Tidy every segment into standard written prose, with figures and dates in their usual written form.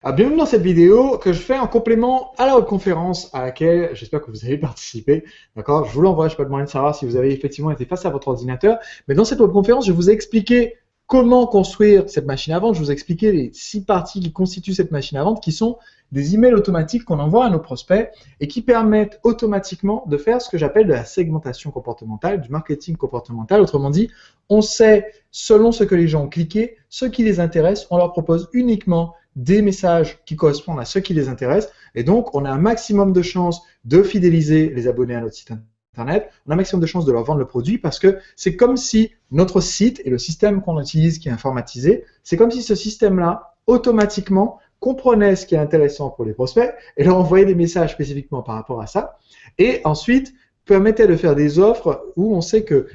Bienvenue dans cette vidéo que je fais en complément à la webconférence à laquelle j'espère que vous avez participé. D'accord? Je vous l'envoie, je n'ai pas de moyen de savoir si vous avez effectivement été face à votre ordinateur. Mais dans cette webconférence, je vous ai expliqué comment construire cette machine à vente. Je vous ai expliqué les 6 parties qui constituent cette machine à vente, qui sont des emails automatiques qu'on envoie à nos prospects et qui permettent automatiquement de faire ce que j'appelle de la segmentation comportementale, du marketing comportemental. Autrement dit, on sait, selon ce que les gens ont cliqué, ce qui les intéresse, on leur propose uniquement des messages qui correspondent à ce qui les intéresse. Et donc, on a un maximum de chances de fidéliser les abonnés à notre site Internet. On a un maximum de chances de leur vendre le produit parce que c'est comme si notre site et le système qu'on utilise qui est informatisé, c'est comme si ce système-là, automatiquement, comprenait ce qui est intéressant pour les prospects et leur envoyait des messages spécifiquement par rapport à ça. Et ensuite, permettait de faire des offres où on sait que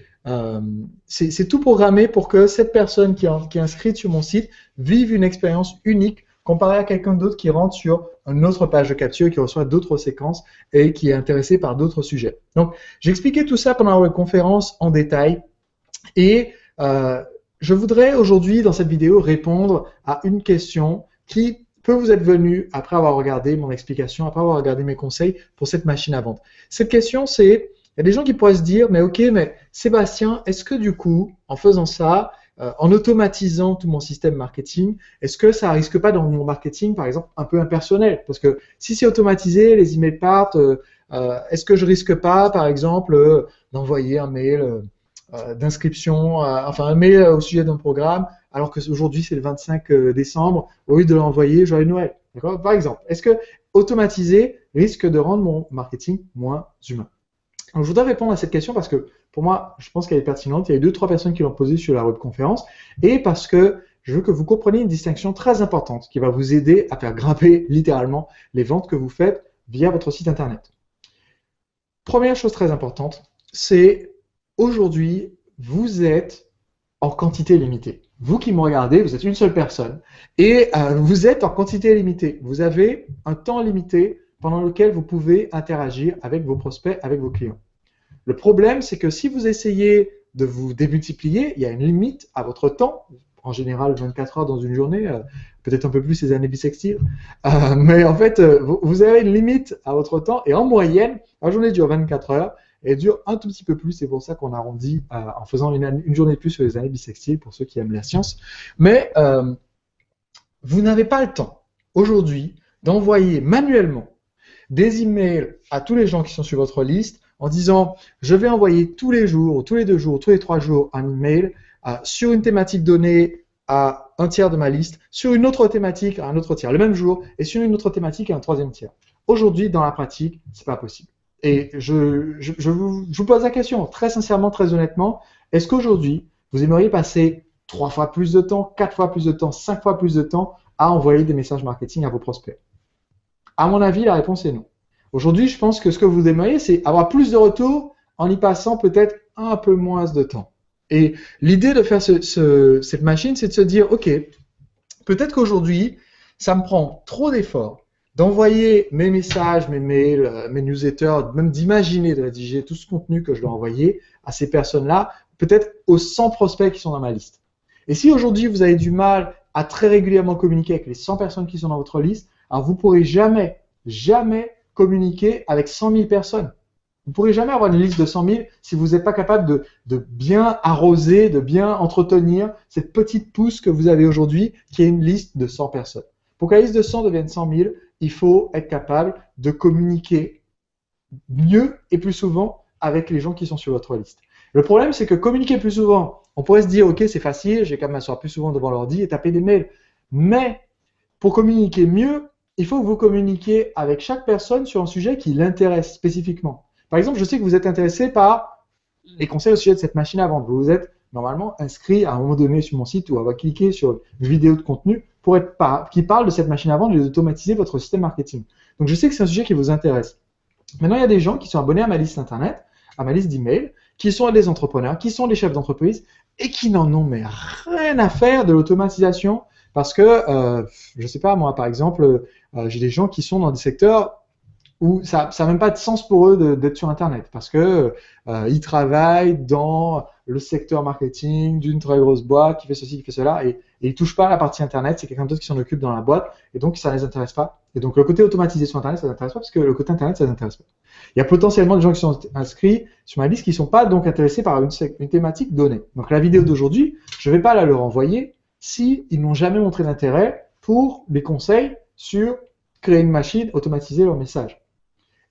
c'est tout programmé pour que cette personne qui est inscrite sur mon site vive une expérience unique comparé à quelqu'un d'autre qui rentre sur une autre page de capture, qui reçoit d'autres séquences et qui est intéressé par d'autres sujets. Donc, j'ai expliqué tout ça pendant la conférence en détail et je voudrais aujourd'hui, dans cette vidéo, répondre à une question qui peut vous être venue après avoir regardé mon explication, après avoir regardé mes conseils pour cette machine à vente. Cette question, c'est, il y a des gens qui pourraient se dire, mais ok, mais Sébastien, est-ce que du coup, en faisant ça, en automatisant tout mon système marketing, est-ce que ça risque pas dans mon marketing, par exemple, un peu impersonnel? Parce que si c'est automatisé, les emails partent, est-ce que je risque pas, par exemple, d'envoyer un mail d'inscription, enfin un mail au sujet d'un programme, alors qu'aujourd'hui c'est le 25 décembre, au lieu de l'envoyer joyeux Noël? D'accord? Par exemple, est-ce que automatiser risque de rendre mon marketing moins humain? Donc, je voudrais répondre à cette question parce que pour moi, je pense qu'elle est pertinente. Il y a eu 2-3 personnes qui l'ont posée sur la webconférence et parce que je veux que vous compreniez une distinction très importante qui va vous aider à faire grimper littéralement les ventes que vous faites via votre site internet. Première chose très importante, c'est aujourd'hui, vous êtes en quantité limitée. Vous qui me regardez, vous êtes une seule personne et vous êtes en quantité limitée. Vous avez un temps limité pendant lequel vous pouvez interagir avec vos prospects, avec vos clients. Le problème, c'est que si vous essayez de vous démultiplier, il y a une limite à votre temps. En général, 24 heures dans une journée, peut-être un peu plus ces années bissextiles. Mais en fait, vous avez une limite à votre temps. Et en moyenne, la journée dure 24 heures et elle dure un tout petit peu plus. C'est pour ça qu'on arrondit en faisant une journée de plus sur les années bissextiles, pour ceux qui aiment la science. Mais vous n'avez pas le temps, aujourd'hui, d'envoyer manuellement des emails à tous les gens qui sont sur votre liste en disant je vais envoyer tous les jours, tous les 2 jours, tous les 3 jours un email sur une thématique donnée à un tiers de ma liste, sur une autre thématique à un autre tiers le même jour et sur une autre thématique à un troisième tiers. Aujourd'hui, dans la pratique, c'est pas possible. Et je vous pose la question très sincèrement, très honnêtement, est-ce qu'aujourd'hui, vous aimeriez passer 3 fois plus de temps, 4 fois plus de temps, 5 fois plus de temps à envoyer des messages marketing à vos prospects? À mon avis, la réponse est non. Aujourd'hui, je pense que ce que vous aimeriez, c'est avoir plus de retours en y passant peut-être un peu moins de temps. Et l'idée de faire cette machine, c'est de se dire, OK, peut-être qu'aujourd'hui, ça me prend trop d'efforts d'envoyer mes messages, mes mails, mes newsletters, même d'imaginer, de rédiger tout ce contenu que je dois envoyer à ces personnes-là, peut-être aux 100 prospects qui sont dans ma liste. Et si aujourd'hui, vous avez du mal à très régulièrement communiquer avec les 100 personnes qui sont dans votre liste, alors vous ne pourrez jamais, jamais communiquer avec 100 000 personnes. Vous ne pourrez jamais avoir une liste de 100 000 si vous n'êtes pas capable de bien arroser, de bien entretenir cette petite pousse que vous avez aujourd'hui, qui est une liste de 100 personnes. Pour que la liste de 100 devienne 100 000, il faut être capable de communiquer mieux et plus souvent avec les gens qui sont sur votre liste. Le problème, c'est que communiquer plus souvent, on pourrait se dire, ok, c'est facile, j'ai qu'à m'asseoir plus souvent devant l'ordi et taper des mails. Mais pour communiquer mieux, il faut que vous communiquiez avec chaque personne sur un sujet qui l'intéresse spécifiquement. Par exemple, je sais que vous êtes intéressé par les conseils au sujet de cette machine à vendre. Vous vous êtes normalement inscrit à un moment donné sur mon site ou avoir cliqué sur une vidéo de contenu qui parle de cette machine à vendre et d'automatiser votre système marketing. Donc, je sais que c'est un sujet qui vous intéresse. Maintenant, il y a des gens qui sont abonnés à ma liste internet, à ma liste d'emails, qui sont des entrepreneurs, qui sont des chefs d'entreprise et qui n'en ont mais rien à faire de l'automatisation parce que, je sais pas, moi, par exemple, j'ai des gens qui sont dans des secteurs où ça n'a même pas de sens pour eux d'être sur Internet parce que ils travaillent dans le secteur marketing d'une très grosse boîte qui fait ceci, qui fait cela et ils touchent pas à la partie Internet. C'est quelqu'un d'autre qui s'en occupe dans la boîte et donc ça les intéresse pas. Et donc le côté automatisé sur Internet, ça les intéresse pas parce que le côté Internet, ça les intéresse pas. Il y a potentiellement des gens qui sont inscrits sur ma liste qui sont pas donc intéressés par une thématique donnée. Donc la vidéo d'aujourd'hui, je vais pas la leur envoyer si ils n'ont jamais montré d'intérêt pour les conseils sur créer une machine, automatiser leur message.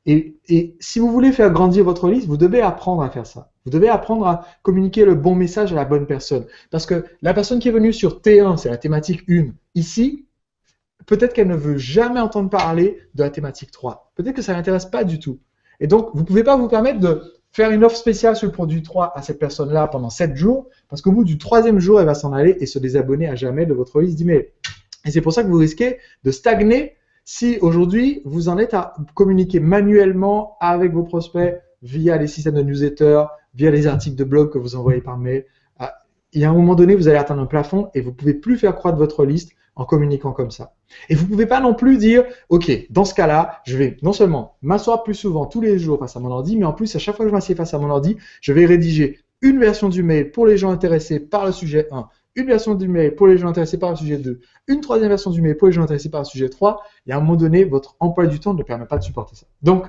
Et si vous voulez faire grandir votre liste, vous devez apprendre à faire ça. Vous devez apprendre à communiquer le bon message à la bonne personne. Parce que la personne qui est venue sur T1, c'est la thématique 1, ici, peut-être qu'elle ne veut jamais entendre parler de la thématique 3. Peut-être que ça ne l'intéresse pas du tout. Et donc, vous ne pouvez pas vous permettre de faire une offre spéciale sur le produit 3 à cette personne-là pendant 7 jours, parce qu'au bout du 3e jour, elle va s'en aller et se désabonner à jamais de votre liste d'emails. Et c'est pour ça que vous risquez de stagner si aujourd'hui, vous en êtes à communiquer manuellement avec vos prospects via les systèmes de newsletter, via les articles de blog que vous envoyez par mail. Il y a un moment donné, vous allez atteindre un plafond et vous ne pouvez plus faire croître votre liste en communiquant comme ça. Et vous ne pouvez pas non plus dire, OK, dans ce cas-là, je vais non seulement m'asseoir plus souvent tous les jours face à mon ordi, mais en plus, à chaque fois que je m'assieds face à mon ordi, je vais rédiger une version du mail pour les gens intéressés par le sujet 1, une version du mail pour les gens intéressés par le sujet 2, une troisième version du mail pour les gens intéressés par le sujet 3, et à un moment donné, votre emploi du temps ne permet pas de supporter ça. Donc,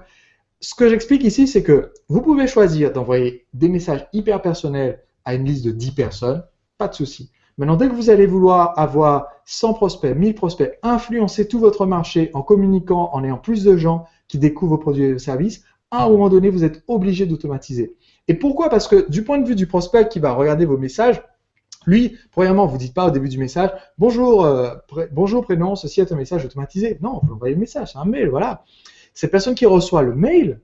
ce que j'explique ici, c'est que vous pouvez choisir d'envoyer des messages hyper personnels à une liste de 10 personnes, pas de souci. Maintenant, dès que vous allez vouloir avoir 100 prospects, 1000 prospects, influencer tout votre marché en communiquant, en ayant plus de gens qui découvrent vos produits et services, à un moment donné, vous êtes obligé d'automatiser. Et pourquoi? Parce que du point de vue du prospect qui va regarder vos messages, lui, premièrement, vous ne dites pas au début du message « Bonjour, bonjour prénom, ceci est un message automatisé ». Non, vous envoyez le message, c'est un mail, voilà. Cette personne qui reçoit le mail,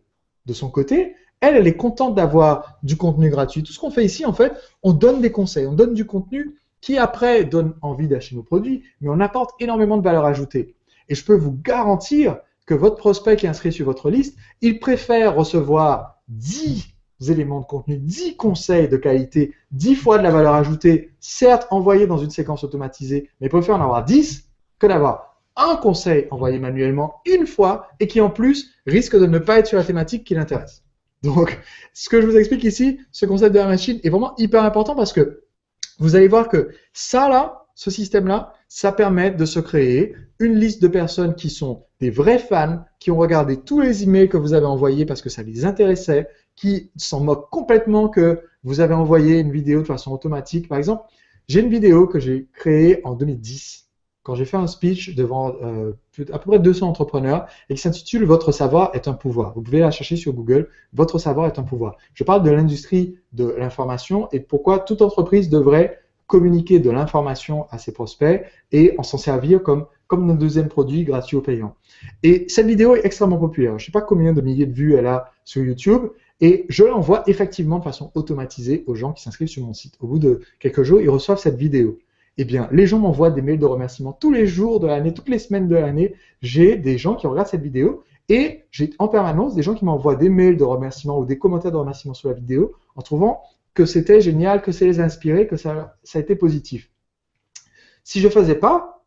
de son côté, elle est contente d'avoir du contenu gratuit. Tout ce qu'on fait ici, en fait, on donne des conseils, on donne du contenu qui après donne envie d'acheter nos produits, mais on apporte énormément de valeur ajoutée. Et je peux vous garantir que votre prospect qui est inscrit sur votre liste, il préfère recevoir 10 éléments de contenu, 10 conseils de qualité, 10 fois de la valeur ajoutée, certes envoyés dans une séquence automatisée, mais il préfère en avoir 10 que d'avoir un conseil envoyé manuellement une fois et qui en plus risque de ne pas être sur la thématique qui l'intéresse. Donc, ce que je vous explique ici, ce concept de la machine est vraiment hyper important parce que vous allez voir que ça là, ce système-là, ça permet de se créer une liste de personnes qui sont des vrais fans, qui ont regardé tous les emails que vous avez envoyés parce que ça les intéressait, qui s'en moquent complètement que vous avez envoyé une vidéo de façon automatique. Par exemple, j'ai une vidéo que j'ai créée en 2010 quand j'ai fait un speech devant à peu près 200 entrepreneurs et qui s'intitule « Votre savoir est un pouvoir ». Vous pouvez la chercher sur Google, « Votre savoir est un pouvoir ». Je parle de l'industrie de l'information et de pourquoi toute entreprise devrait communiquer de l'information à ses prospects et en s'en servir comme un deuxième produit gratuit ou payant. Et cette vidéo est extrêmement populaire. Je ne sais pas combien de milliers de vues elle a sur YouTube et je l'envoie effectivement de façon automatisée aux gens qui s'inscrivent sur mon site. Au bout de quelques jours, ils reçoivent cette vidéo. Eh bien, les gens m'envoient des mails de remerciement tous les jours de l'année, toutes les semaines de l'année. J'ai des gens qui regardent cette vidéo et j'ai en permanence des gens qui m'envoient des mails de remerciement ou des commentaires de remerciement sur la vidéo en trouvant que c'était génial, que ça les a inspirés, que ça a été positif. Si je ne faisais pas,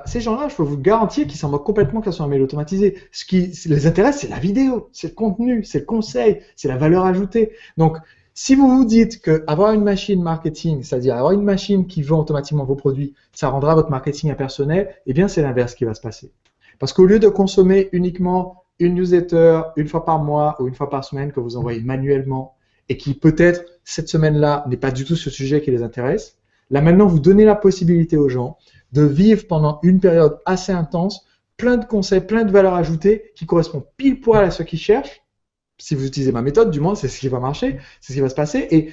ces gens-là, je peux vous garantir qu'ils s'en moquent complètement que ça soit un mail automatisé. Ce qui les intéresse, c'est la vidéo, c'est le contenu, c'est le conseil, c'est la valeur ajoutée. Donc, si vous vous dites qu'avoir une machine marketing, c'est-à-dire avoir une machine qui vend automatiquement vos produits, ça rendra votre marketing impersonnel, eh bien, c'est l'inverse qui va se passer. Parce qu'au lieu de consommer uniquement une newsletter une fois par mois ou une fois par semaine que vous envoyez manuellement et qui peut-être cette semaine-là n'est pas du tout ce sujet qui les intéresse, là maintenant, vous donnez la possibilité aux gens de vivre pendant une période assez intense, plein de conseils, plein de valeurs ajoutées qui correspondent pile poil à ce qu'ils cherchent. Si vous utilisez ma méthode, du moins, c'est ce qui va marcher, c'est ce qui va se passer. Et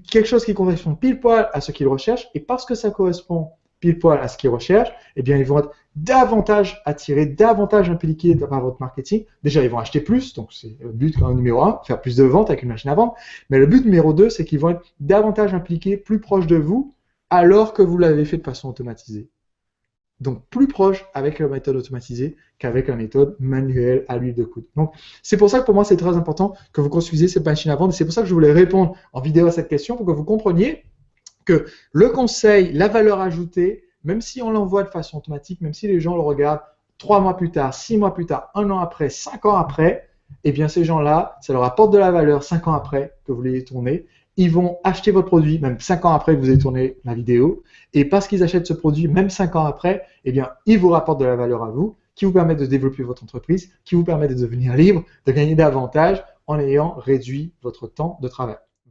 quelque chose qui correspond pile poil à ce qu'ils recherchent, et parce que ça correspond pile poil à ce qu'ils recherchent, eh bien, ils vont être davantage attirés, davantage impliqués par votre marketing. Déjà, ils vont acheter plus, donc c'est le but numéro 1, faire plus de ventes avec une machine à vendre. Mais le but numéro 2, c'est qu'ils vont être davantage impliqués, plus proches de vous, alors que vous l'avez fait de façon automatisée. Donc, plus proche avec la méthode automatisée qu'avec la méthode manuelle à l'huile de coude. Donc, c'est pour ça que pour moi, c'est très important que vous construisiez cette machine à vendre. Et c'est pour ça que je voulais répondre en vidéo à cette question pour que vous compreniez que le conseil, la valeur ajoutée, même si on l'envoie de façon automatique, même si les gens le regardent 3 mois plus tard, 6 mois plus tard, 1 an après, 5 ans après, eh bien ces gens-là, ça leur apporte de la valeur 5 ans après que vous l'ayez tourné. Ils vont acheter votre produit, même 5 ans après que vous ayez tourné la vidéo. Et parce qu'ils achètent ce produit, même 5 ans après, eh bien, ils vous rapportent de la valeur à vous, qui vous permet de développer votre entreprise, qui vous permet de devenir libre, de gagner davantage en ayant réduit votre temps de travail.